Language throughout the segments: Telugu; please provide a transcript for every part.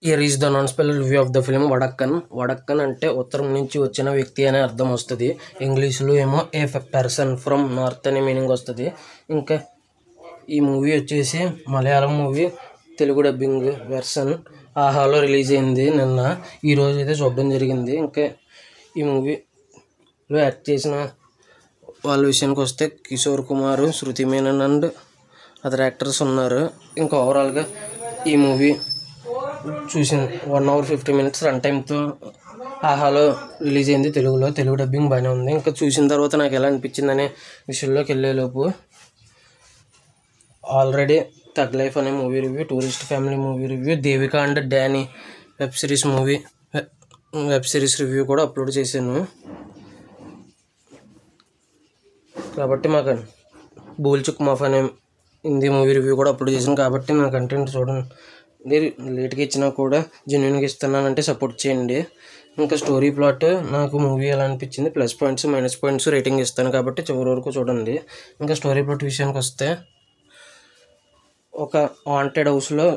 Here is the non spell review of the film Vadakkan. Vadakkan అంటే ఉత్తరం నుంచి వచ్చిన వ్యక్తి అనే అర్థం వస్తుంది. ఇంగ్లీష్లో ఏమో ఏ పర్సన్ ఫ్రమ్ నార్త్ అనే మీనింగ్ వస్తుంది. ఇంకా ఈ మూవీ వచ్చేసి Malayalam movie, Telugu dubbing version ఆహాలో రిలీజ్ అయింది నిన్న. ఈరోజు అయితే చూడడం జరిగింది. ఇంకా ఈ మూవీలో యాక్ట్ చేసిన వాళ్ళ విషయానికి వస్తే కిషోర్ కుమార్, శృతి మేనన్ అండ్ అదర్ యాక్టర్స్ ఉన్నారు. ఇంకా ఓవరాల్గా ఈ మూవీ చూసింది 1 hour 50 minutes రన్ టైంతో ఆహాలో రిలీజ్ అయింది. తెలుగు డబ్బింగ్ బాగానే ఉంది. ఇంకా చూసిన తర్వాత నాకు ఎలా అనిపించింది అనే విషయంలోకి వెళ్ళేలోపు ఆల్రెడీ థగ్ లైఫ్ అనే movie review, tourist family movie review, Devika and Danny web series review కూడా అప్లోడ్ చేశాను. కాబట్టి మాకు బూల్ చుక్ మాఫ్ అనే హిందీ మూవీ రివ్యూ కూడా అప్లోడ్ చేశాను. కాబట్టి నా కంటెంట్ చూడండి, లేట్గా ఇచ్చినా కూడా జెన్యున్గా ఇస్తున్నానంటే సపోర్ట్ చేయండి. ఇంకా స్టోరీ ప్లాట్ నాకు మూవీ ఎలా అనిపించింది, plus points minus points rating ఇస్తాను కాబట్టి చివరి వరకు చూడండి. ఇంకా స్టోరీ ప్లాట్ విషయానికి వస్తే ఒక వాంటెడ్ హౌస్లో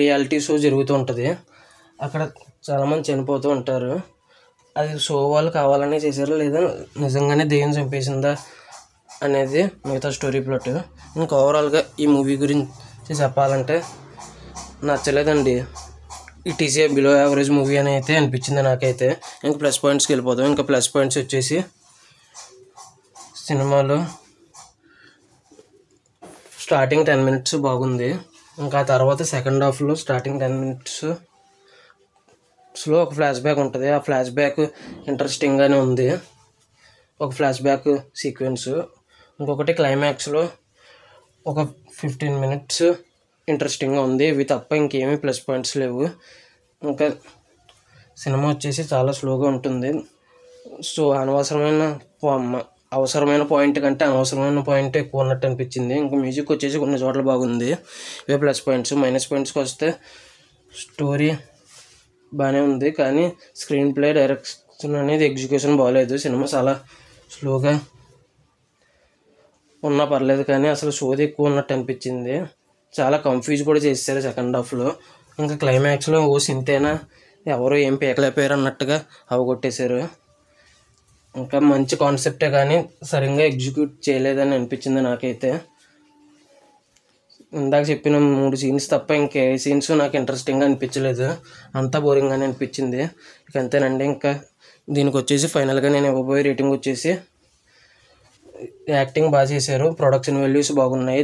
రియాలిటీ షో జరుగుతూ ఉంటుంది. అక్కడ చాలామంది చనిపోతూ ఉంటారు. అది షో వాళ్ళు కావాలని చేశారు లేదా నిజంగానే దెయ్యం చంపేసిందా అనేది మిగతా స్టోరీ ప్లాట్. ఇంకా ఓవరాల్గా ఈ మూవీ గురించి చెప్పాలంటే నచ్చలేదండి. It is a below average movie అని అయితే అనిపించింది నాకైతే. ఇంకా ప్లస్ పాయింట్స్కి వెళ్ళిపోతాం. ఇంకా ప్లస్ పాయింట్స్ వచ్చేసి సినిమాలో స్టార్టింగ్ 10 minutes బాగుంది. ఇంకా తర్వాత సెకండ్ హాఫ్లో స్టార్టింగ్ 10 minutesలో ఒక ఫ్లాష్ బ్యాక్ ఉంటుంది. ఆ ఫ్లాష్ బ్యాక్ ఇంట్రెస్టింగ్గానే ఉంది, ఒక ఫ్లాష్ బ్యాక్ సీక్వెన్స్. ఇంకొకటి క్లైమాక్స్లో ఒక 15 minutes ఇంట్రెస్టింగ్గా ఉంది. ఇవి తప్ప ఇంకేమీ ప్లస్ పాయింట్స్ లేవు. ఇంకా సినిమా వచ్చేసి చాలా స్లోగా ఉంటుంది. సో అవసరమైన పాయింట్ కంటే అనవసరమైన పాయింట్ ఎక్కువ ఉన్నట్టు అనిపించింది. ఇంకా మ్యూజిక్ వచ్చేసి కొన్ని చోట్ల బాగుంది. ఇవే ప్లస్ పాయింట్స్. మైనస్ పాయింట్స్కి వస్తే స్టోరీ బాగానే ఉంది కానీ స్క్రీన్ ప్లే, డైరెక్షన్ అనేది ఎగ్జిక్యూషన్ బాగాలేదు. సినిమా చాలా స్లోగా ఉన్నా పర్లేదు కానీ అసలు సోది ఎక్కువ ఉన్నట్టు అనిపించింది. చాలా కన్ఫ్యూజ్ కూడా చేశారు సెకండ్ హాఫ్లో. ఇంకా క్లైమాక్స్లో ఓ సింతేనా ఎవరో ఏం పీకలేకపోయారు అన్నట్టుగా అవగొట్టేశారు. ఇంకా మంచి కాన్సెప్టే కానీ సరిగ్గా ఎగ్జిక్యూట్ చేయలేదని అనిపించింది నాకైతే. ఇందాక చెప్పిన 3 scenes తప్ప ఇంకే సీన్స్ నాకు ఇంట్రెస్టింగ్గా అనిపించలేదు. అంతా బోరింగ్గానే అనిపించింది. ఇక అంతేనండి. ఇంకా దీనికి వచ్చేసి ఫైనల్గా నేను ఇవ్వబోయే రేటింగ్ వచ్చేసి యాక్టింగ్ బాగా చేశారు, ప్రొడక్షన్ వాల్యూస్ బాగున్నాయి,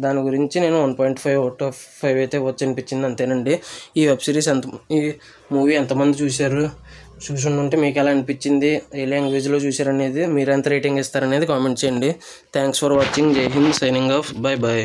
దాని గురించి నేను 1.5 out of 5 అయితే వచ్చి అనిపించింది. అంతేనండి. ఈ మూవీ ఎంతమంది చూసుంటే మీకు ఎలా అనిపించింది, ఏ లాంగ్వేజ్లో చూసారనేది, మీరు ఎంత రేటింగ్ ఇస్తారనేది కామెంట్ చేయండి. Thanks for watching. జై హింద్. Signing off. బై.